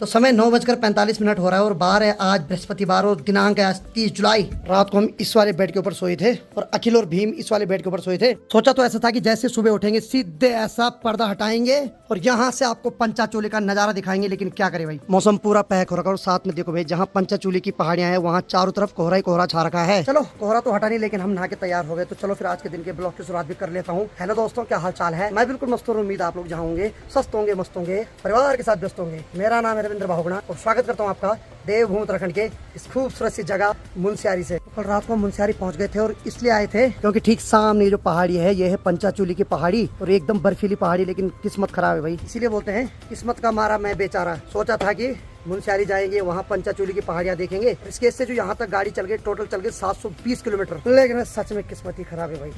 तो समय 9:45 हो रहा है और बाहर है आज बृहस्पतिवार और दिनांक है आज 30 जुलाई। रात को हम इस वाले बेड के ऊपर सोए थे और अखिल और भीम इस वाले बेड के ऊपर सोए थे। सोचा तो ऐसा था कि जैसे सुबह उठेंगे सीधे ऐसा पर्दा हटाएंगे और यहाँ से आपको पंचाचूली का नजारा दिखाएंगे, लेकिन क्या करे भाई, मौसम पूरा पैक हो रखा और साथ में देखो भाई जहाँ पंचाचूली की पहाड़ियां हैं वहाँ चारों तरफ कोहरा ही कोहरा छा रखा है। चलो कोहरा तो हटा नहीं, लेकिन हम नहा के तैयार हो गए, तो चलो फिर आज के दिन के ब्लॉग की शुरुआत भी कर लेता हूँ। हेलो दोस्तों, क्या हाल चाल है? मैं बिल्कुल मस्त हूँ, उम्मीद आप लोग जहाँ होंगे स्वस्थ होंगे, मस्त होंगे, परिवार के साथ व्यस्त होंगे। मेरा नाम है रविंद्र बाहुगुणा और स्वागत करता हूँ आपका देवभूमि उत्तराखंड के इस खूबसूरत सी जगह मुनस्यारी से। कल रात को मुनस्यारी पहुंच गए थे और इसलिए आए थे क्योंकि ठीक सामने जो पहाड़ी है ये है पंचाचूली की पहाड़ी और एकदम बर्फीली पहाड़ी, लेकिन किस्मत खराब है भाई, इसीलिए बोलते हैं किस्मत का मारा मैं बेचारा। सोचा था कि मुनस्यारी जाएंगे, वहाँ पंचाचूली की पहाड़ियाँ देखेंगे, इसके से जो यहाँ तक गाड़ी चल गई टोटल चल गए 720 किलोमीटर, लेकिन सच में किस्मत ही खराब है भाई।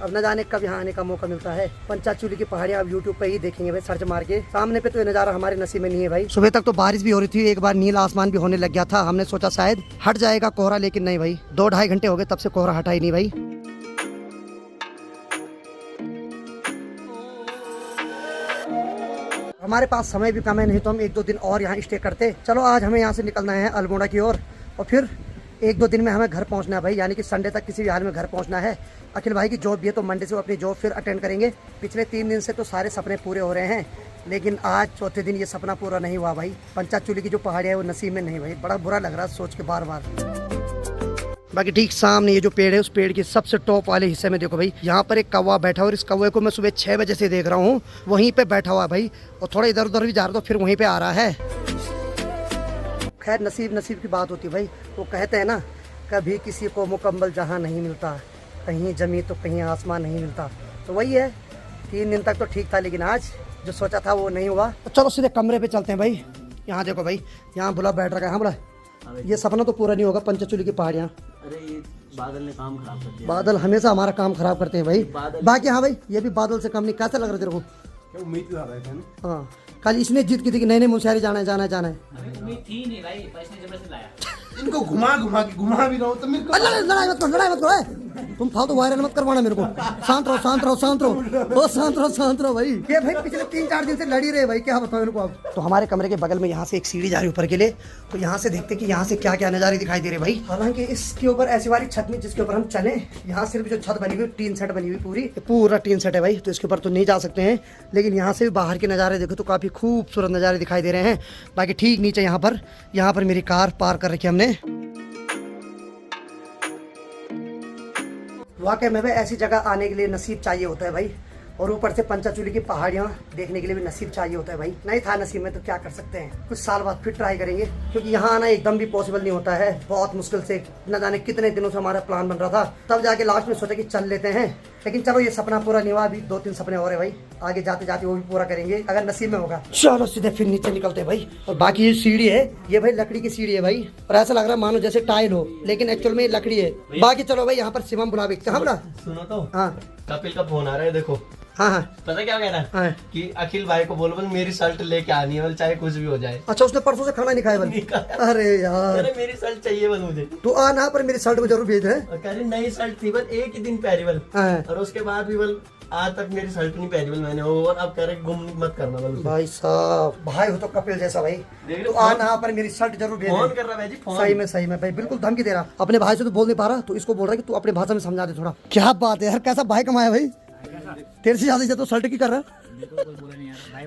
अब न जाने कब यहाँ आने का मौका मिलता है। पंचाचूली की पहाड़ियाँ अब यूट्यूब पे ही देखेंगे भाई, सर्च मार के। सामने पे तो ये नज़ारा हमारे नसीब में नहीं है भाई। सुबह तक तो बारिश भी हो रही थी, एक बार नीला आसमान भी होने लग गया था। हमने सोचा शायद हट जाएगा कोहरा, लेकिन नहीं भाई, 2-2.5 घंटे हो गए तब से कोहरा हटा ही नहीं भाई। हमारे पास समय भी कम है, नहीं तो हम 1-2 दिन और यहाँ स्टे करते। चलो आज हमें यहाँ से निकलना है अल्मोड़ा की ओर और फिर 1-2 दिन में हमें घर पहुँचना है भाई, यानी कि संडे तक किसी भी हाल में घर पहुँचना है। अखिल भाई की जॉब भी है तो मंडे से वो अपनी जॉब फिर अटेंड करेंगे। पिछले 3 दिन से तो सारे सपने पूरे हो रहे हैं, लेकिन आज चौथे दिन ये सपना पूरा नहीं हुआ भाई। पंचाचूली की जो पहाड़ियाँ है वो नसीब में नहीं भाई, बड़ा बुरा लग रहा है सोच के बार बार। बाकी ठीक सामने ये जो पेड़ है उस पेड़ के सबसे टॉप वाले हिस्से में देखो भाई, यहाँ पर एक कौवा बैठा और इस कौवे को मैं सुबह 6 बजे से देख रहा हूँ, वहीं पे बैठा हुआ है भाई, और थोड़ा इधर उधर भी जा रहा तो फिर वहीं पे आ रहा है। खैर नसीब की बात होती है भाई, वो कहते हैं ना कभी किसी को मुकम्मल जहाँ नहीं मिलता, कहीं जमी तो कहीं आसमान नहीं मिलता, तो वही है। 3 दिन तक तो ठीक था, लेकिन आज जो सोचा था वो नहीं हुआ। तो चलो सीधे कमरे पे चलते हैं भाई। यहाँ देखो भाई, यहाँ बुला बैठ रखा है। हाँ बुला, ये सपना तो पूरा नहीं होगा पंचाचूली की पहाड़ियाँ। अरे ये बादल ने काम खराब कर दिया। बादल हमेशा हमारा काम खराब करते हैं भाई। बाकी हाँ भाई, ये भी बादल से कम नहीं। कैसा लग रहा है तेरे को? क्या उम्मीद लगा रहे थे ना? हाँ, कल इसने जीत की थी कि नहीं मुनस्यारी जाना है। उम्मीद थी नहीं भाई, पैसे जबरदस्ती लाया। इनको घुमा भी रहो तो मेरे को लड़ाई मत करो तुम फालतू वायरल मत करवाना मेरे को। शांत रहो भाई। ये भाई पिछले 3-4 दिन से लड़ी रहे भाई, क्या बताओ इनको। अब तो हमारे कमरे के बगल में यहाँ से एक सीढ़ी जा रही ऊपर के लिए, तो यहाँ से देखते कि यहाँ से क्या क्या नज़ारे दिखाई दे रहे भाई। हालांकि इसके ऊपर ऐसी वाली छत में जिसके ऊपर हम चले, यहाँ सिर्फ जो छत बनी हुई टीन सेट बनी हुई, पूरा टीन सेट है भाई, तो इसके ऊपर तो नहीं जा सकते हैं, लेकिन यहाँ से भी बाहर के नज़ारे देखो तो काफ़ी खूबसूरत नज़ारे दिखाई दे रहे हैं। बाकी ठीक नीचे यहाँ पर मेरी कार पार्क कर रखी है हमने। वाकई में भाई ऐसी जगह आने के लिए नसीब चाहिए होता है भाई, और ऊपर से पंचाचूली की पहाड़ियाँ देखने के लिए भी नसीब चाहिए होता है भाई। नहीं था नसीब में तो क्या कर सकते हैं, कुछ साल बाद फिर ट्राई करेंगे, क्योंकि यहाँ आना एकदम भी पॉसिबल नहीं होता है। बहुत मुश्किल से न जाने कितने दिनों से हमारा प्लान बन रहा था, तब जाके लास्ट में सोचा कि चल लेते हैं। लेकिन चलो ये सपना पूरा नहीं हुआ, अभी 2-3 सपने हो रहे भाई, आगे जाते जाते वो भी पूरा करेंगे अगर नसीब में होगा। चलो सीधे फिर नीचे निकलते हैं भाई। और बाकी ये सीढ़ी है, ये भाई लकड़ी की सीढ़ी है भाई, और ऐसा लग रहा है मानो जैसे टाइल हो, लेकिन एक्चुअल में लकड़ी है। बाकी चलो भाई यहाँ पर शिवम बुला बेचते हैं। सुनो तो, हाँ कपिल का फोन आ रहा है, देखो। हाँ पता क्या कह रहा है? हाँ। कि अखिल भाई को बोल मेरी शर्ट लेके आनी है, चाहे कुछ भी हो जाए। अच्छा, उसने परसों से खाना नहीं खाया बल? अरे यार, अरे मेरी शर्ट चाहिए बल मुझे। तू आना पर मेरी शर्ट को जरूर भेज है। और कह रही नई शर्ट थी बल, एक ही दिन पहरी बल, और उसके बाद भी बल आज तक मेरी शर्ट नहीं पहनी बल मैंने, और अब कह रहे गुम मत करना बल। भाई साहब, भाई हो तो कपिल जैसा भाई, तो आना पर मेरी शर्ट जरूर भेज। फोन कर रहा भाई जी, फोन। सही में भाई, बिल्कुल धमकी दे रहा। अपने भाई से तो बोल नहीं पा रहा, तो इसको बोल रहा है कि तू अपने भाषा में समझा दे थोड़ा। क्या बात है यार, कैसा भाई कमाया भाई, तेरे से ज्यादा तो शर्ट की कर रहा।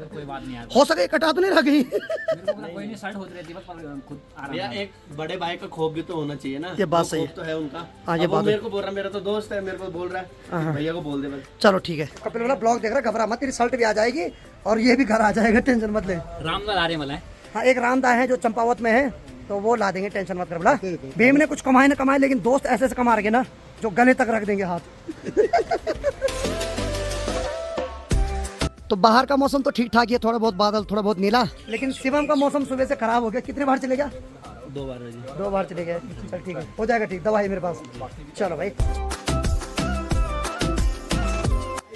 कोई बात नहीं यार, हो सके कटा तो नहीं रहा कहीं। कोई नहीं, शर्ट होती रहती है, खुद आराम। एक बड़े भाई का खौफ भी तो होना चाहिए ना। ये बात सही तो है उनका। हाँ, ये बात मेरे को बोल रहा, मेरा तो दोस्त है, मेरे को बोल रहा है भैया को बोल दे बल। चलो ठीक है, कपिल वाला ब्लॉग देख रहा, घबरा मत, तेरी शर्ट भी आ जाएगी और ये भी घर आ जाएगा, टेंशन मत ले। रामदा आ रहे वाला है। हाँ, एक रामदा है जो चंपावत में है, तो वो ला देंगे, टेंशन मत कर। बोला भीम ने कुछ कमाए ना कमाए, लेकिन दोस्त ऐसे से कमा रहे ना जो गले तक रख देंगे हाथ। तो बाहर का मौसम तो ठीक ठाक ही है, थोड़ा बहुत बादल, थोड़ा बहुत नीला, लेकिन शिवम का मौसम सुबह से खराब हो गया। कितने बार चले गया? 2 बार जी। 2 बार चले गए। चल ठीक है, हो जाएगा ठीक, दवा है मेरे पास। चलो भाई,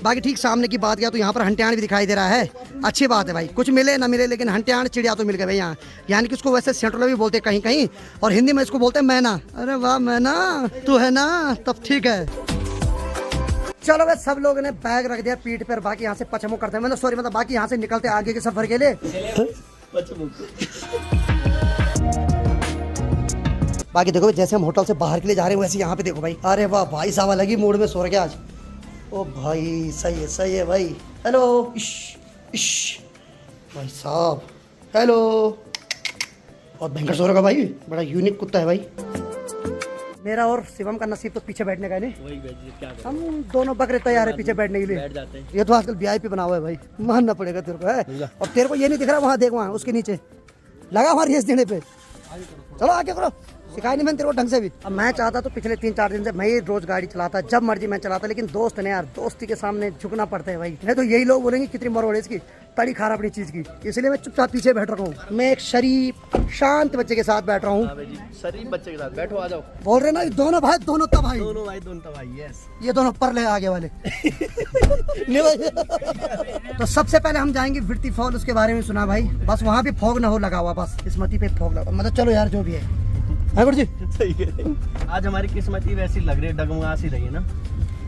बाकी ठीक सामने की बात किया तो यहाँ पर हंटियाण भी दिखाई दे रहा है। अच्छी बात है भाई, कुछ मिले ना मिले, लेकिन हंटियाण चिड़िया तो मिल गए भाई यहाँ। यानी कि इसको वैसे सेंट्रल भी बोलते हैं कहीं कहीं, और हिंदी में इसको बोलते हैं मैना। अरे वाह मैना, तू है ना, तब ठीक है। चलो भाई, सब लोगों ने बैग रख दिया पीठ पर, बाकी यहाँ से पचमो करते हैं, मतलब सॉरी, मतलब बाकी यहाँ से निकलते आगे के सफर के लिए। बाकी देखो भाई, जैसे हम होटल से बाहर के लिए जा रहे हैं वैसे यहाँ पे देखो भाई, अरे वाह भाई साहब अलग ही मूड में सो रखे आज। ओ भाई सही है भाई। हेलो इश इश भाई साहब, हेलो। बहुत भयंकर सो रखा भाई, बड़ा यूनिक कुत्ता है भाई। मेरा और शिवम का नसीब तो पीछे बैठने का है, नहीं वही क्या करें? हम दोनों बकरे तैयार है पीछे बैठने के लिए। बैठ जाते हैं। ये तो आजकल वीआईपी बना हुआ है भाई, मानना पड़ेगा तेरे को है। और तेरे को ये नहीं दिख रहा, वहाँ देख, वहाँ उसके नीचे लगा हमारे रेस देने पे। चलो आगे करो, सिखाई नहीं मैंने तेरे को ढंग से भी। अब मैं चाहता तो पिछले 3-4 दिन से मैं ही रोज गाड़ी चलाता, जब मर्जी मैं चलाता, लेकिन दोस्त ने यार, दोस्ती के सामने झुकना पड़ता है भाई। नहीं तो यही लोग बोलेंगे कितनी मरोड़ है इसकी, तड़ी खा रहा अपनी चीज की। इसलिए मैं चुपचाप पीछे बैठ रहा हूँ। मैं एक शरीफ शांत बच्चे के साथ बैठ रहा हूँ। शरीफ बच्चे के साथ बैठो, आ जाओ। बोल रहे ना दोनों भाई, दोनों तबाही, दोनों तबाही। यस, ये दोनों परले आगे वाले। नहीं भाई। तो सबसे पहले हम जाएंगे विरती फॉल, उसके बारे में सुना भाई, बस वहाँ भी फॉग ना हो लगा हुआ, बस किस्मती पे फॉग लगा, मतलब चलो यार जो भी है गुरु जी। सही है। आज हमारी किस्मत ही वैसी लग रही है, डगमगा सी रही है ना,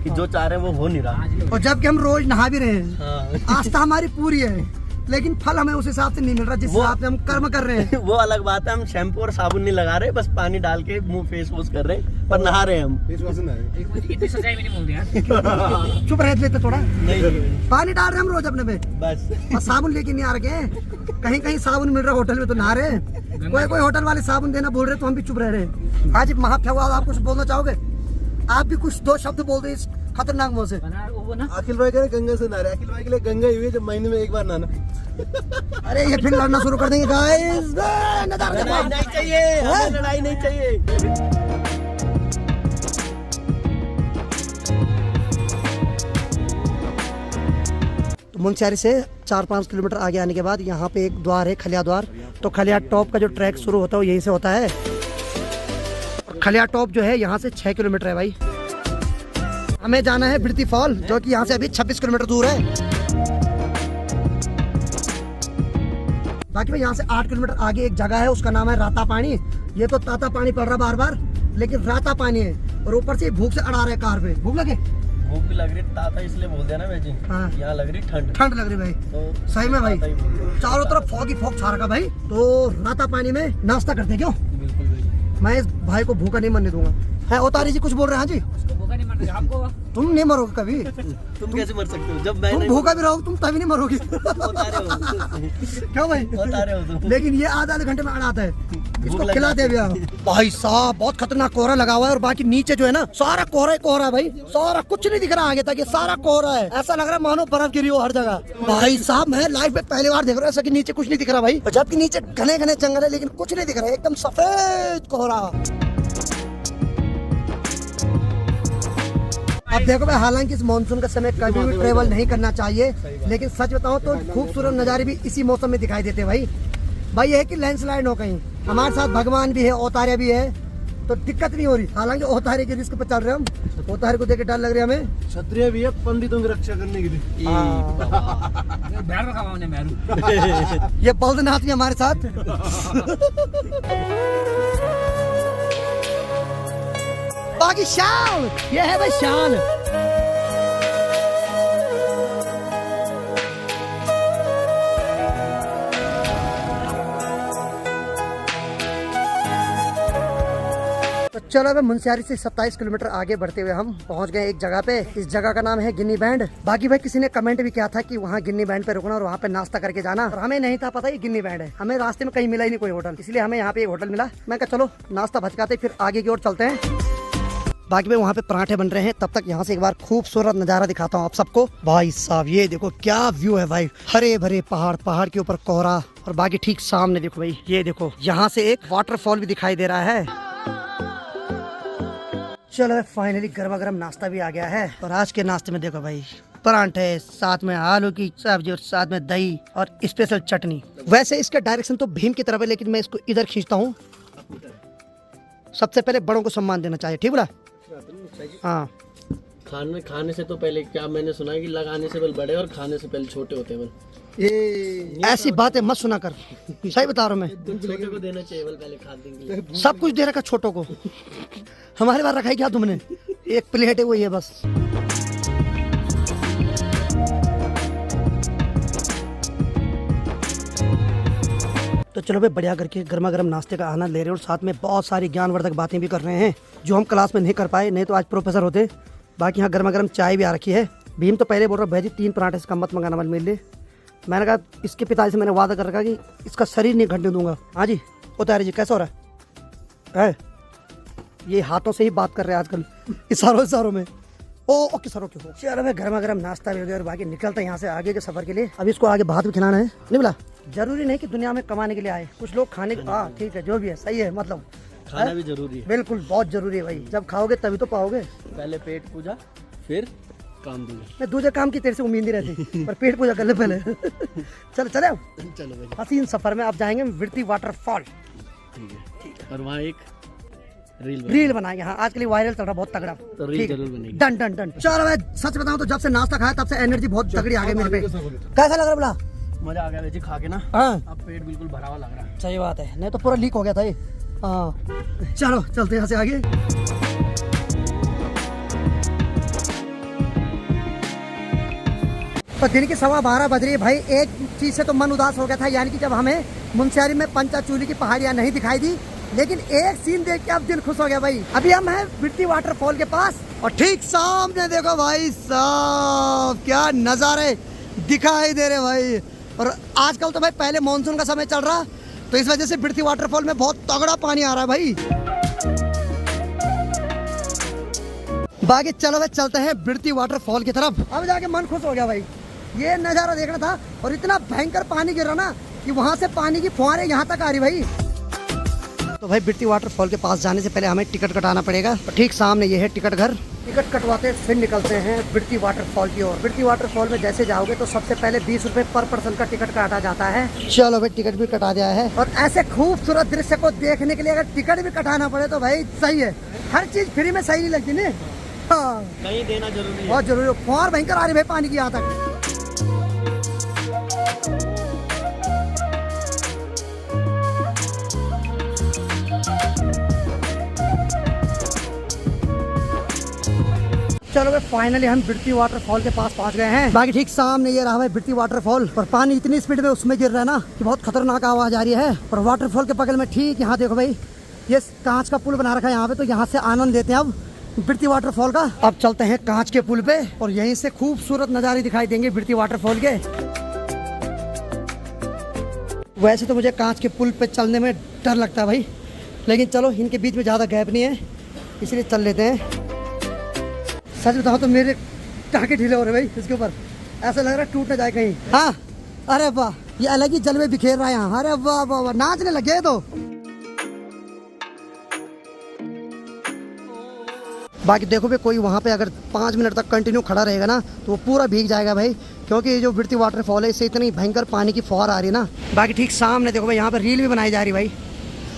कि जो चाह रहे हैं वो हो नहीं रहा। और जबकि हम रोज नहा भी रहे हैं, हाँ। आस्था हमारी पूरी है, लेकिन फल हमें उस हिसाब से नहीं मिल रहा जिस हिसाब से हम कर्म कर रहे हैं। वो अलग बात है, हम शैम्पू और साबुन नहीं लगा रहे, बस पानी डाल के मुंह फेस वॉश कर रहे हैं, पर नहा रहे हैं हम। इतनी सच्चाई भी नहीं बोलते यार। चुप रह लेते थोड़ा, नहीं, पानी डाल रहे हैं हम रोज अपने में, बस। और साबुन लेके नहीं आ रखे, कहीं कहीं साबुन मिल रहा है होटल में तो नहा रहे हैं। कोई होटल वाले साबुन देना बोल रहे तो हम भी चुप रह रहे हैं। आज महाफेवाद, आप कुछ बोलना चाहोगे? आप भी कुछ 2 शब्द बोल दो इस खतरनाक मुंह से। अखिल भाई कह रहे गंगा से नहा रहे, अखिल भाई के लिए गंगा हुई है जब महीने में एक बार नहाना। अरे ये फिर लड़ना शुरू कर देंगे गाइस। लड़ाई नहीं चाहिए, हमें लड़ाई नहीं चाहिए। तो मुंशियारी से 4-5 किलोमीटर आगे आने के बाद यहाँ पे एक द्वार है, खलिया द्वार। तो खलिया टॉप का जो ट्रैक शुरू होता है वो यहीं से होता है। खलिया टॉप जो है यहाँ से 6 किलोमीटर है भाई। हमें जाना है विरती फॉल, जो कि यहाँ से अभी 26 किलोमीटर दूर है। बाकी भाई यहाँ से 8 किलोमीटर आगे एक जगह है, उसका नाम है राता पानी। ये तो ताता पानी पड़ रहा बार बार, लेकिन राता पानी है। और ऊपर से भूख से अड़ा रहे कार पे। भूख लगे? भूख भी लग रही, ताता इसलिए बोल दिया ना भाई जी। हाँ। यहाँ लग रही ठंड, ठंड लग रही भाई। तो सही में भाई, ताता ही बोल दिया। चारों तरफ फॉग ही फॉग छा रखा भाई। तो राता पानी में नाश्ता करते क्यों? बिल्कुल बिल्कुल। मैं इस भाई को भूखा नहीं मरने दूंगा। है ओतारी जी कुछ बोल रहे हैं? हाँ जी। उसको भूखा नहीं मरना आपको। तुम नहीं मरोगे कभी, तुम कैसे मर सकते हो जब मैं तुम नहीं भूखा भी रहोगे तुम तभी नहीं मरोगे। बता रहे हो। क्यों भाई? बता रहे हो तुम। लेकिन ये आधे घंटे में अड़ाता है, इसको लग खिला दे भैया। भाई साहब बहुत खतरनाक कोहरा लगा हुआ है, और बाकी नीचे जो है ना सारा कोहरा ही कोहरा है भाई, सारा कुछ नहीं दिख रहा आगे तक, ये सारा कोहरा है। ऐसा लग रहा है मानो बर्फ गिरी हो हर जगह। भाई साहब मैं लाइफ में पहली बार देख रहा हूँ ऐसा कि नीचे कुछ नहीं दिख रहा भाई, जबकि नीचे घने घने जंगल है लेकिन कुछ नहीं दिख रहा, एकदम सफेद कोहरा। अब देखो भाई, हालांकि इस मानसून का समय कभी भी ट्रेवल नहीं करना चाहिए, लेकिन सच बताओ तो खूबसूरत नज़ारे भी इसी मौसम में दिखाई देते हैं भाई। भाई ये है कि लैंडस्लाइड हो कहीं, हमारे साथ भगवान भी है, औतारे भी है, तो दिक्कत नहीं हो रही। हालांकि औतारे के रिस्क पे चल रहे हम, औतारे को देख के डर लग रहा है हमें। क्षत्रिय भी है पंडितों की रक्षा करने के लिए। बैर रखा हमने बैरू। ये बौद्धनाथ भी हमारे साथ। बाकी शाल, ये है भाई शाल। तो चलो अब मुंशियारी से 27 किलोमीटर आगे बढ़ते हुए हम पहुंच गए एक जगह पे। इस जगह का नाम है गिन्नी बैंड। बाकी भाई किसी ने कमेंट भी किया था कि वहाँ गिन्नी बैंड पे रुकना और वहाँ पे नाश्ता करके जाना, और हमें नहीं था पता ये गिन्नी बैंड है। हमें रास्ते में कहीं मिला ही नहीं कोई होटल, इसलिए हमें यहाँ पे एक होटल मिला। मैं कहा चलो नाश्ता भचकाते फिर आगे की ओर चलते हैं। बाकी भाई वहाँ पे पराठे बन रहे हैं, तब तक यहाँ से एक बार खूबसूरत नज़ारा दिखाता हूँ आप सबको। भाई साहब ये देखो क्या व्यू है भाई, हरे भरे पहाड़, पहाड़ के ऊपर कोहरा, और बाकी ठीक सामने देखो भाई, ये देखो यहाँ से एक वाटरफॉल भी दिखाई दे रहा है। चलो फाइनली गर्मा गर्म नाश्ता भी आ गया है, और आज के नाश्ते में देखो भाई परांठे, साथ में आलू की सब्जी और साथ में दही और स्पेशल चटनी। वैसे इसका डायरेक्शन तो भीम की तरफ है, लेकिन मैं इसको इधर खींचता हूँ। सबसे पहले बड़ों को सम्मान देना चाहिए, ठीक बोला? हाँ। खाने से तो पहले क्या मैंने सुना है कि लगाने से पहले बड़े और खाने से पहले छोटे होते हैं। ये ऐसी बातें मत सुना कर, सही बता रहा हूँ मैं। तुम छोटे को देना चाहिए पहले खाने के लिए। सब कुछ दे रखा छोटों को, हमारे बार रखा है क्या तुमने? एक प्लेट है वो, ये बस। तो चलो भाई बढ़िया करके गर्मा गर्म नाश्ते का आनंद ले रहे हैं और साथ में बहुत सारी ज्ञानवर्धक बातें भी कर रहे हैं जो हम क्लास में नहीं कर पाए, नहीं तो आज प्रोफेसर होते। बाकी यहाँ गर्मा गर्म चाय भी आ रखी है। भीम तो पहले बोल रहा भाई जी 3 पराठे से कम मत मंगाना, मत मिल ले। मैंने कहा इसके पिताजी से मैंने वादा कर रखा कि इसका शरीर नहीं घटने दूंगा। हाँ जी उतारे जी, कैसा हो रहा है? ये हाथों से ही बात कर रहे हैं आजकल, इशारों में। Okay sir okay. चलो भाई गर्मा गर्म नाश्ता भी हो गया और बाकी निकलते हैं यहाँ से आगे के सफर के लिए। अभी इसको आगे भात भी खिलाना है। नहीं बोला जरूरी नहीं कि दुनिया में कमाने के लिए आए, कुछ लोग खाने के। हाँ ठीक है, जो भी है सही है, मतलब खाना भी जरूरी है। बिल्कुल बहुत जरूरी है भाई, जब खाओगे तभी तो पाओगे। पहले पेट पूजा फिर काम दूजा। मैं दूसरे काम की तेरे से उम्मीद नहीं रहती, पर पेट पूजा कर ले पहले। चलो चले अब चलो भाई, हसीन सफर में आप जाएंगे विरती वाटरफॉल। ठीक है। और वहाँ एक रील बनाएंगे। हाँ आज के लिए वायरल चल रहा बहुत तगड़ा, तो रील जरूर बनेगी। Done done done. चलो मैं सच बताऊं तो जब से नाश्ता खाया तब से एनर्जी बहुत तगड़ी आ गई मेरे पे। कैसा लग रहा बोला? मजा आ गया वैसे खा के ना। हाँ अब पेट बिल्कुल भरा हुआ लग रहा है। सही बात है, नहीं तो पूरा लीक हो गया था ये। हाँ चलो चलते यहाँ से आगे। तो दिन की 12:15 बज रही है भाई। एक चीज से तो मन उदास हो गया था, यानी कि जब हमें मुंशियारी में पंचाचूली की पहाड़ियां नहीं दिखाई दी, लेकिन एक सीन देख के अब दिल खुश हो गया भाई। अभी हम हैं विरती वाटरफॉल के पास और ठीक सामने देखो भाई साहब क्या नजारे दिखाई दे रहे भाई। और आजकल तो भाई पहले मानसून का समय चल रहा, तो इस वजह से विरती वाटरफॉल में बहुत तगड़ा पानी आ रहा है भाई। बाकी चलो भाई चलते हैं विरती वाटरफॉल की तरफ। अब जाके मन खुश हो गया भाई, ये नजारा देखना था। और इतना भयंकर पानी गिर रहा ना कि वहां से पानी की फुहारें यहाँ तक आ रही भाई। तो भाई विरती वाटरफॉल के पास जाने से पहले हमें टिकट कटाना पड़ेगा। तो ठीक सामने ये है टिकट घर। टिकट कटवाते फिर निकलते हैं विरती वाटरफॉल की ओर। विरती वाटरफॉल में जैसे जाओगे तो सबसे पहले 20 रुपए पर पर्सन का टिकट काटा जाता है। चलो भाई टिकट भी कटा दिया है। और ऐसे खूबसूरत दृश्य को देखने के लिए अगर टिकट भी कटाना पड़े तो भाई सही है, हर चीज फ्री में सही नहीं लगती ना। हाँ कहीं देना जरूरी है, बहुत जरूरी है। फुहार भयंकर आ रही भाई पानी की यहाँ तक। चलो भाई फाइनली हम विरती वाटरफॉल के पास पहुंच गए हैं। बाकी ठीक सामने ये रहा भाई विरती वाटरफॉल। और पानी इतनी स्पीड में उसमें गिर रहा है ना कि बहुत खतरनाक आवाज आ रही है। और वाटरफॉल के बगल में ठीक यहाँ देखो भाई ये कांच का पुल बना रखा है यहाँ पे, तो यहाँ से आनंद लेते हैं अब विरती वाटरफॉल का। अब चलते हैं कांच के पुल पे और यहीं से खूबसूरत नजारे दिखाई देंगे विरती वाटरफॉल के। वैसे तो मुझे कांच के पुल पे चलने में डर लगता है भाई, लेकिन चलो इनके बीच में ज्यादा गैप नहीं है इसलिए चल लेते हैं। सच बताओ तो मेरे टाँके ढीले हो रहे भाई इसके ऊपर, ऐसा लग रहा है टूट ना जाए कहीं। हाँ अरे वाह ये अलग ही जलवे बिखेर रहा है यहाँ। अरे वाह वाह वाह नाचने लगे तो। बाकी देखो भाई कोई वहाँ पे अगर 5 मिनट तक कंटिन्यू खड़ा रहेगा ना तो वो पूरा भीग जाएगा भाई, क्योंकि ये जो विरती वाटरफॉल है इससे इतनी भयंकर पानी की फुहार आ रही है ना। बाकी ठीक सामने देखो भाई यहाँ पे रील भी बनाई जा रही भाई।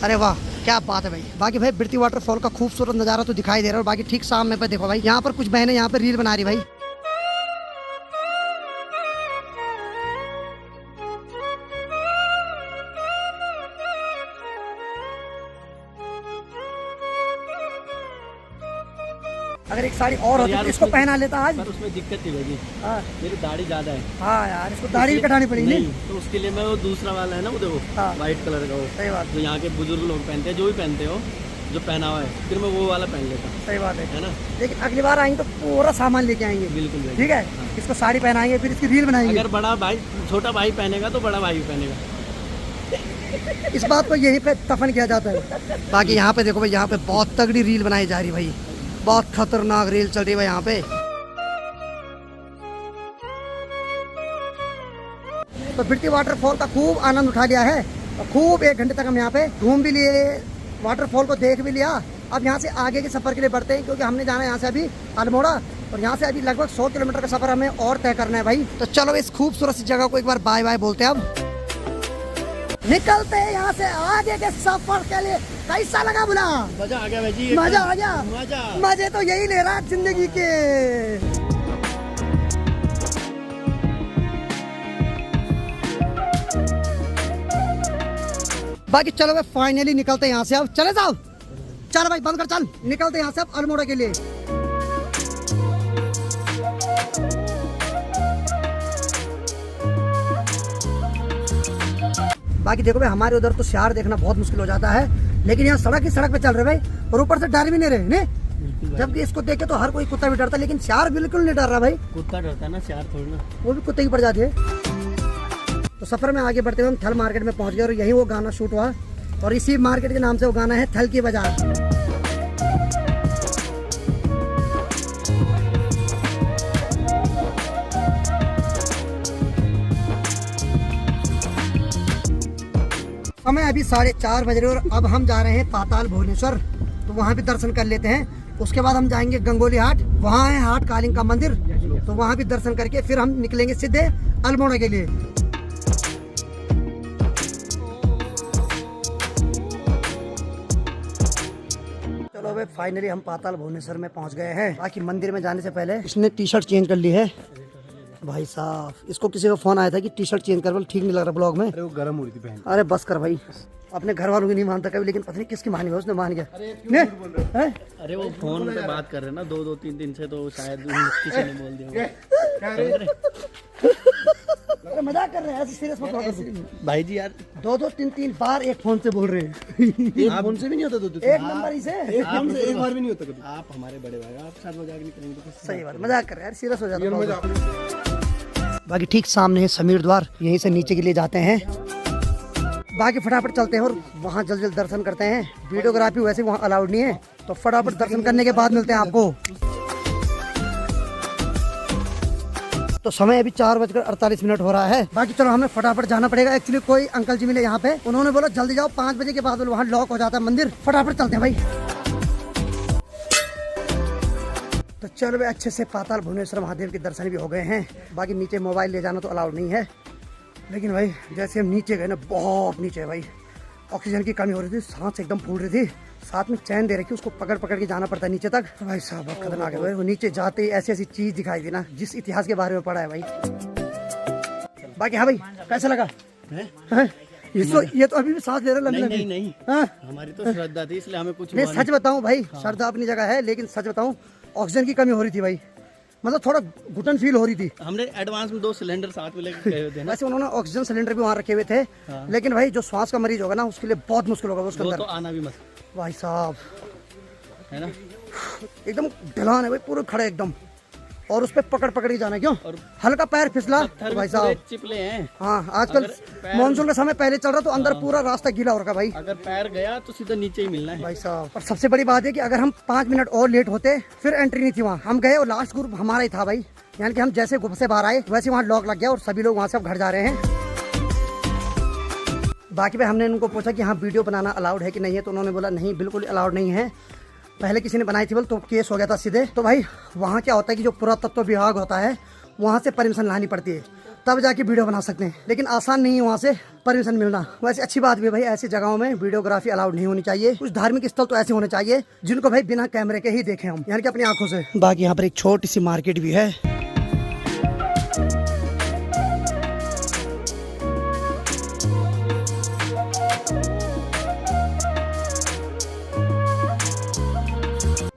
अरे वाह क्या बात है भाई। बाकी भाई विरती वाटरफॉल का खूबसूरत नज़ारा तो दिखाई दे रहा है। और बाकी ठीक सामने पे देखो भाई यहाँ पर कुछ बहनें यहाँ पे रील बना रही भाई। अगर एक साड़ी और होती तो इसको पहना लेता आज। पर उसमें दिक्कत थी भाई, हाँ मेरी दाढ़ी ज्यादा है। हाँ यार इसको दाढ़ी भी कटानी पड़ेगी। नहीं तो उसके लिए मैं वो दूसरा वाला है ना वो देखो हाँ। व्हाइट कलर का, वो सही बात जो यहाँ के बुजुर्ग लोग पहनते हैं, जो भी पहनते हो जो पहना हुआ है, फिर मैं वो वाला पहन लेता हूँ। सही बात है ना। लेकिन अगली बार आएंगे तो पूरा सामान लेके आएंगे। बिल्कुल भाई। ठीक है इसको साड़ी पहनाएंगे फिर इसकी रील बनाएंगे। अगर बड़ा भाई छोटा भाई पहनेगा तो बड़ा भाई भी पहनेगा। इस बात को यही पे दफन किया जाता है। बाकी यहाँ पे देखो भाई यहाँ पे बहुत तगड़ी रील बनाई जा रही भाई, बहुत खतरनाक रील चल रही है यहाँ पे। तो विरती वाटरफॉल का खूब आनंद उठा लिया है और खूब 1 घंटे तक हम यहाँ पे घूम भी लिए, वाटरफॉल को देख भी लिया। अब यहाँ से आगे के सफर के लिए बढ़ते हैं क्योंकि हमने जाना है यहाँ से अभी अल्मोड़ा और यहाँ से अभी लगभग 100 किलोमीटर का सफर हमें और तय करना है भाई। तो चलो इस खूबसूरत सी जगह को एक बार बाय बाय बोलते हैं। अब निकलते हैं यहाँ से आगे के सफर के लिए। कैसा लगा बुला? मजा आ गया भाई जी, मजा आ गया। मजा मजे तो यही ले रहा है जिंदगी के। बाकी चलो भाई फाइनली निकलते हैं यहाँ से। अब चले जाओ, चल भाई बंद कर, चल निकलते हैं यहाँ से अब अल्मोड़ा के लिए। बाकी देखो भाई हमारे उधर तो सियार देखना बहुत मुश्किल हो जाता है, लेकिन यहाँ सड़क ही सड़क पे चल रहे भाई, और ऊपर से डर भी नहीं रहे ने। जबकि इसको देखे तो हर कोई कुत्ता भी डरता है, लेकिन सियार बिल्कुल नहीं डर रहा भाई। कुत्ता डरता है ना, सियार थोड़ी ना, वो भी कुत्ते की प्रजाति है। तो सफर में आगे बढ़ते हुए हम थल मार्केट में पहुंच गए और यही वो गाना शूट हुआ, और इसी मार्केट के नाम से वो गाना है थल की बाजार। समय अभी 4:30 बज रहे और अब हम जा रहे हैं पाताल भुवनेश्वर, तो वहाँ भी दर्शन कर लेते हैं। उसके बाद हम जाएंगे गंगोली हाट, वहाँ है हाट कालिंग का मंदिर, तो वहाँ भी दर्शन करके फिर हम निकलेंगे सीधे अल्मोड़ा के लिए। चलो भाई फाइनली हम पाताल भुवनेश्वर में पहुँच गए हैं। बाकी मंदिर में जाने से पहले इसने टी शर्ट चेंज कर ली है भाई साहब। इसको किसी का फोन आया था कि टी शर्ट चेंज कर, बोल ठीक नहीं लग रहा ब्लॉग में। अरे वो गर्म हो रही थी पहन। अरे बस कर भाई, अपने घर वालों की नहीं मानता कभी, लेकिन पता नहीं किसकी मानी है, उसने मान गया। अरे वो फोन पे बात कर रहे हैं ना 2-3 दिन से, तो शायद किसी ने बोल दिया। मजाक कर रहे हैं, ऐसे सीरियस मत हो भाई जी यार, 2-3 बार एक फोन से बोल रहे हैं। एक फोन से भी नहीं होता तो एक नंबर ही से एक फोन से एक बार भी नहीं होता कभी। आप हमारे बड़े भाई, आप साथ मजाक नहीं करेंगे तो सही बात, मजाक कर रहे हैं यार, सीरियस हो जाता है। बाकी ठीक सामने है समीर द्वार, यहीं से नीचे के लिए जाते हैं। बाकी फटाफट चलते हैं और वहाँ जल्द जल्द दर्शन करते हैं। वीडियोग्राफी वैसे वहाँ अलाउड नहीं है, तो फटाफट दर्शन करने के बाद मिलते हैं आपको। तो समय अभी 4:48 हो रहा है। बाकी चलो हमें फटाफट जाना पड़ेगा। एक्चुअली कोई अंकल जी मिले यहाँ पे, उन्होंने बोला जल्दी जाओ, 5 बजे के बाद वहाँ लॉक हो जाता है मंदिर। फटाफट चलते हैं भाई। तो चलो भाई अच्छे से पाताल भुवनेश्वर महादेव के दर्शन भी हो गए हैं। बाकी नीचे मोबाइल ले जाना तो अलाउड नहीं है, लेकिन भाई जैसे हम नीचे गए ना, बहुत नीचे है भाई, ऑक्सीजन की कमी हो रही थी, सांस एकदम फूल रही थी, साथ में चैन दे रखी, उसको पकड़ पकड़ के जाना पड़ता है नीचे तक। तो भाई साहब बहुत खतरनाक है भाई। वो नीचे जाते ही ऐसी ऐसी चीज दिखाई दी ना, जिस इतिहास के बारे में पढ़ा है भाई। बाकी हाँ भाई कैसा लगा? ये तो अभी भी सांस ले रहे नहीं नहीं, हमारी तो श्रद्धा थी इसलिए हमें कुछ नहीं। सच बताऊं भाई, श्रद्धा अपनी जगह है, लेकिन सच बताऊं ऑक्सीजन की कमी हो रही थी भाई, मतलब थोड़ा घुटन फील हो रही थी। हमने एडवांस में 2 सिलेंडर साथ में लेके गए थे ना। वैसे उन्होंने ऑक्सीजन सिलेंडर भी वहाँ रखे हुए थे, लेकिन भाई जो श्वास का मरीज होगा ना, उसके लिए बहुत मुश्किल होगा उसके अंदर। तो आना भी मत भाई साहब, है ना, एकदम ढलान है भाई, पूरे खड़े एकदम, और उस पे पकड़ पकड़ के जाना। क्यों हल्का पैर फिसला तो भाई साहब चिपले हैं। हाँ आजकल मानसून का समय पहले चल रहा, तो अंदर पूरा रास्ता गीला हो रखा भाई। अगर पैर गया तो सीधा नीचे ही मिलना है भाई साहब। और सबसे बड़ी बात है कि अगर हम 5 मिनट और लेट होते, फिर एंट्री नहीं थी वहाँ। हम गए और लास्ट ग्रुप हमारा ही था भाई, यानी कि हम जैसे गुफा से बाहर आए वैसे वहाँ लॉक लग गया और सभी लोग वहाँ से अब घर जा रहे हैं। बाकी भाई हमने उनको पूछा कि हाँ वीडियो बनाना अलाउड है कि नहीं है, तो उन्होंने बोला नहीं बिल्कुल अलाउड नहीं है। पहले किसी ने बनाई थी बोल, तो केस हो गया था सीधे। तो भाई वहाँ क्या होता है कि जो पुरातत्व विभाग होता है, वहाँ से परमिशन लानी पड़ती है, तब जाके वीडियो बना सकते हैं, लेकिन आसान नहीं है वहाँ से परमिशन मिलना। वैसे अच्छी बात भी है भाई, ऐसी जगहों में वीडियोग्राफी अलाउड नहीं होनी चाहिए। कुछ धार्मिक स्थल तो ऐसे होने चाहिए जिनको भाई बिना कैमरे के ही देखें हम, यानी कि अपनी आंखों से। बाकी यहाँ पर एक छोटी सी मार्केट भी है।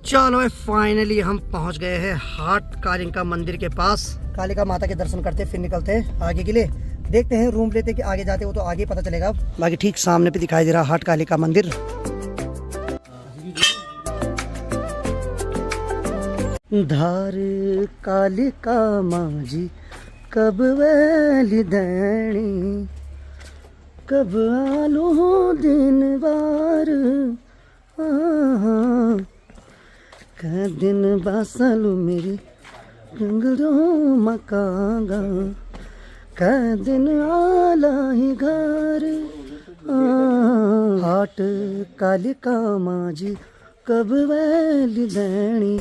चलो फाइनली हम पहुंच गए हैं हाट कालिका मंदिर के पास। कालिका माता के दर्शन करते फिर निकलते हैं आगे के लिए। देखते हैं रूम लेते कि आगे जाते, वो तो आगे पता चलेगा। बाकी ठीक सामने पे दिखाई दे रहा हाट कालिका मंदिर। धार कालिका माजी कब वैली दैनी, कब आलो दिन बार का दिन बासालू मेरी गंगलो मकांगा, का दिन आला ही घर हाट कालिका माजी कब वैली दैनी।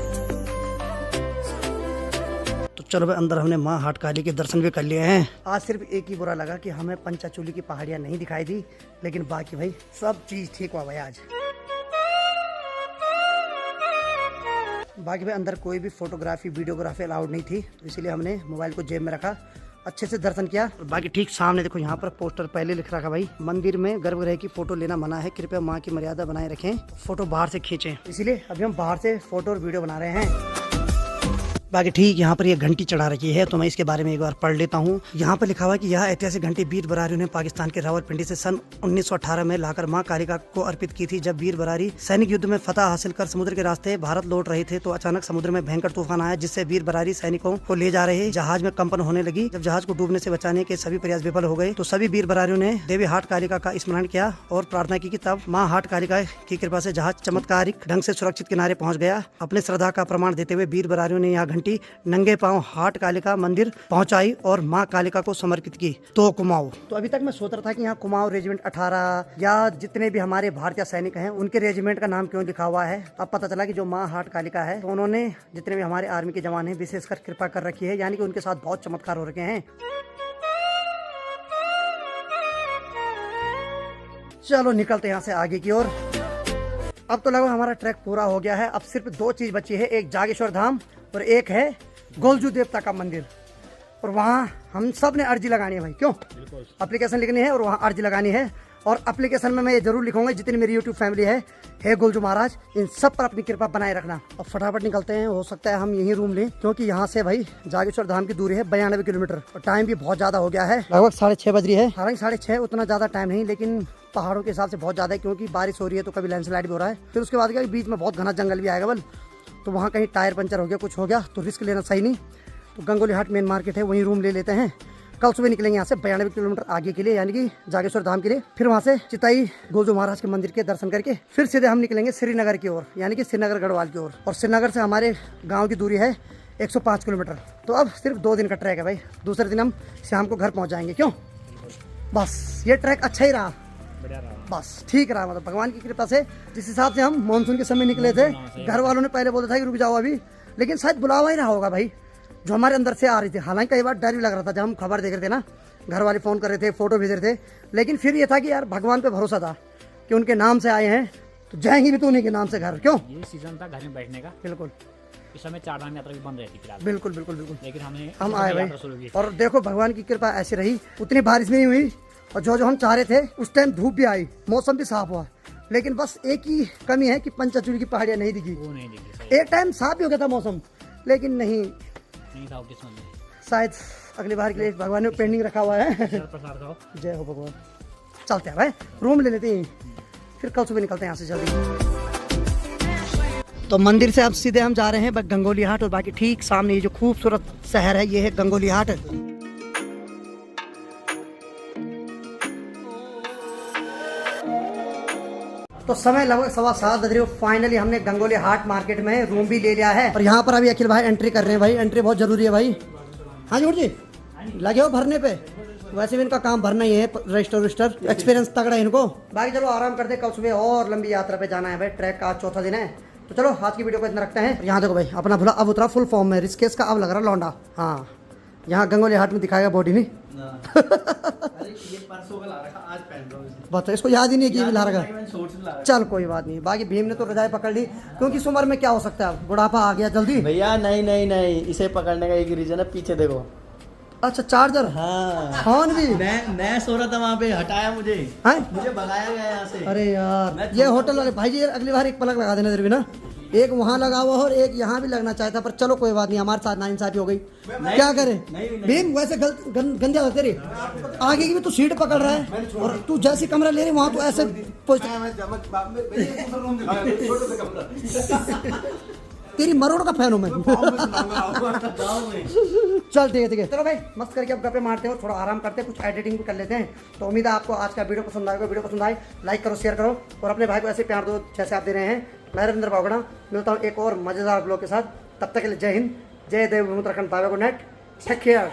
तो चलो भाई अंदर हमने माँ हाट काली के दर्शन भी कर लिए हैं। आज सिर्फ एक ही बुरा लगा कि हमें पंचाचूली की पहाड़ियाँ नहीं दिखाई दी, लेकिन बाकी भाई सब चीज़ ठीक हुआ भाई आज। बाकी भाई अंदर कोई भी फोटोग्राफी वीडियोग्राफी अलाउड नहीं थी, तो इसीलिए हमने मोबाइल को जेब में रखा, अच्छे से दर्शन किया। बाकी ठीक सामने देखो यहाँ पर पोस्टर पहले लिख रखा भाई, मंदिर में गर्भगृह की फोटो लेना मना है, कृपया माँ की मर्यादा बनाए रखें, फोटो बाहर से खींचें। इसीलिए अभी हम बाहर से फोटो और वीडियो बना रहे हैं। बाकी ठीक यहाँ पर ये घंटी चढ़ा रखी है, तो मैं इसके बारे में एक बार पढ़ लेता हूँ। यहाँ पर लिखा हुआ है कि यह ऐतिहासिक घंटी वीर बरारियों ने पाकिस्तान के रावलपिंडी से सन 1918 में लाकर मां कालिका को अर्पित की थी। जब वीर बरारी सैनिक युद्ध में फतह हासिल कर समुद्र के रास्ते भारत लौट रहे थे तो अचानक समुद्र में भयंकर तूफान आया, जिससे वीर बरारी सैनिकों को ले जा रहे जहाज में कंपन होने लगी। जब जहाज को डूबने से बचाने के सभी प्रयास विफल हो गए तो सभी वीर बरारियों ने देवी हाट कालिका का स्मरण किया और प्रार्थना की कि तब मां हाट कालिका की कृपा से जहाज चमत्कारिक ढंग से सुरक्षित किनारे पहुंच गया। अपने श्रद्धा का प्रमाण देते हुए वीर बरारियों ने यह घंटी नंगे पांव हाट कालिका मंदिर पहुंचाई और मां कालिका को समर्पित की। तो कुमाऊं, तो अभी तक मैं सोच रहा था कि यहाँ कुमाऊं रेजिमेंट 18 या जितने भी हमारे भारतीय सैनिक हैं उनके रेजिमेंट का नाम क्यों लिखा हुआ है। अब पता चला कि जो मां हाट कालिका है तो उन्होंने जितने भी हमारे आर्मी के जवान हैं विशेषकर कृपा कर रखी है, यानी कि उनके साथ बहुत चमत्कार हो रखे हैं। चलो निकलते यहाँ से आगे की ओर। अब तो लगभग हमारा ट्रैक पूरा हो गया है। अब सिर्फ 2 चीज बची है, एक जागेश्वर धाम और एक है गोलजू देवता का मंदिर। और वहाँ हम सब ने अर्जी लगानी है भाई, क्यों एप्लीकेशन लिखनी है और वहाँ अर्जी लगानी है। और एप्लीकेशन में मैं ये जरूर लिखूंगा जितनी मेरी यूट्यूब फैमिली है, हे गोलजू महाराज, इन सब पर अपनी कृपा बनाए रखना। अब फटाफट निकलते हैं, हो सकता है हम यहीं रूम लें क्योंकि यहाँ से भाई जागेश्वर धाम की दूरी है 92 किलोमीटर और टाइम भी बहुत ज्यादा हो गया है, लगभग 6:30 बज रही है। हालांकि 6:30 उतना ज्यादा टाइम नहीं, लेकिन पहाड़ों के हिसाब से बहुत ज्यादा है क्योंकि बारिश हो रही है तो कभी लैंडस्लाइड भी हो रहा है। फिर उसके बाद बीच में बहुत घना जंगल भी आएगा बल, तो वहाँ कहीं टायर पंचर हो गया, कुछ हो गया तो रिस्क लेना सही नहीं। तो गंगोली हाट मेन मार्केट है, वहीं रूम ले लेते हैं। कल सुबह निकलेंगे यहाँ से 92 किलोमीटर आगे के लिए, यानी कि जागेश्वर धाम के लिए। फिर वहाँ से चिताई गोलजू महाराज के मंदिर के दर्शन करके फिर सीधे हम निकलेंगे श्रीनगर की ओर, यानी कि श्रीनगर गढ़वाल की ओर। और श्रीनगर से हमारे गाँव की दूरी है 105 किलोमीटर। तो अब सिर्फ 2 दिन का ट्रैक है भाई, दूसरे दिन हम शाम को घर पहुँच जाएंगे। क्यों, बस ये ट्रैक अच्छा ही रहा, बस ठीक रहा, मतलब भगवान की कृपा से। जिस हिसाब से हम मानसून के समय निकले थे, घर वालों ने पहले बोला था कि रुक जाओ अभी, लेकिन शायद बुलावा ही रहा होगा भाई जो हमारे अंदर से आ रही थी। हालांकि कई बार डर भी लग रहा था जब हम खबर देख रहे थे ना, घर वाले फ़ोन कर रहे थे, फोटो भेज रहे थे, लेकिन फिर ये था कि यार भगवान पे भरोसा था कि उनके नाम से आए हैं तो जाएंगे भी तो उन्हीं के नाम से घर। क्यों, ये सीजन था घर में बैठने का, बिल्कुल इस समय 4 धाम यात्रा भी बंद रहती थी। बिल्कुल बिल्कुल बिल्कुल, लेकिन हम आए भाई। और देखो भगवान की कृपा ऐसी रही, उतनी बारिश नहीं हुई और जो हम चाह रहे थे उस टाइम धूप भी आई, मौसम भी साफ हुआ। लेकिन बस एक ही कमी है कि पंचाचूरी की पहाड़ियाँ नहीं दिखी। वो नहीं दिखी, एक टाइम साफ भी हो गया था मौसम, लेकिन नहीं था किस्मत में। शायद अगली बार के लिए भगवान ने पेंडिंग रखा हुआ है। प्रसाद खाओ, जय हो भगवान। चलते हैं भाई, रूम ले लेते हैं, फिर कल सुबह निकलते हैं यहाँ से जल्दी। तो मंदिर से अब सीधे हम जा रहे हैं गंगोली हाट, और बाकी ठीक सामने ये जो खूबसूरत शहर है ये है गंगोली हाट। तो समय लगभग 7:15 बज रही हो। फाइनली हमने गंगोली हाट मार्केट में रूम भी ले लिया है और यहाँ पर अभी अखिल भाई एंट्री कर रहे हैं। भाई एंट्री बहुत जरूरी है भाई। हाँ जी लगे हो भरने पे, वैसे भी इनका काम भरना ही है, रजिस्टर एक्सपीरियंस तगड़ा है इनको। बाकी चलो आराम करते, कल सुबह और लंबी यात्रा पे जाना है भाई। ट्रैक का आज 4था दिन है, तो चलो आज की वीडियो को इतना रखते हैं। यहाँ देखो भाई अपना भुला अब उतरा फुल फॉर्म में, रिस्केस का अब लग रहा लौंडा। हाँ यहाँ गंगोली हाट में दिखाएगा बॉडी नहीं। अरे ये परसों का ला रखा, आज पहन रहा हूं। बात इसको याद ही नहीं है कि ला रखा। चल कोई बात नहीं, बाकी भीम ने तो रजाई पकड़ ली क्योंकि इस उम्र में क्या हो सकता है, बुढ़ापा आ गया जल्दी। भैया नहीं, इसे पकड़ने का एक रीजन है, पीछे देखो। अच्छा चार्जर, हाँ फोन भी। मैं सो रहा था वहाँ पे, हटाया मुझे भगाया गया यहाँ से। अरे यार ये होटल वाले भाई जी अगली बार एक पलक लगा देना इधर भी ना, एक वहाँ लगा हुआ और एक यहाँ भी लगना चाहता, पर चलो कोई बात नहीं, हमारे साथ नाइंसाफी हो गई, क्या करे। भीम वैसे गंजा होते रे, आगे की भी तू सीट पकड़ रहा है और तू जैसी कमरा ले रही वहाँ तो ऐसे तेरी मरोड़ का फैन हूँ मैं। चल ठीक है चलो भाई, मस्त करके अब गप्पे मारते हो, थोड़ा आराम करते हैं, कुछ एडिटिंग भी कर लेते हैं। तो उम्मीद है आपको आज का वीडियो पसंद आएगा। वीडियो पसंद आए लाइक करो, शेयर करो और अपने भाई को ऐसे प्यार दो जैसे आप दे रहे हैं। मैं रविंद्र बावगड़ा मिलता हूँ एक और मजेदार ब्लॉग के साथ, तब तक के लिए जय हिंद, जय देव उत्तराखंड, बाबा को नेट टेक केयर।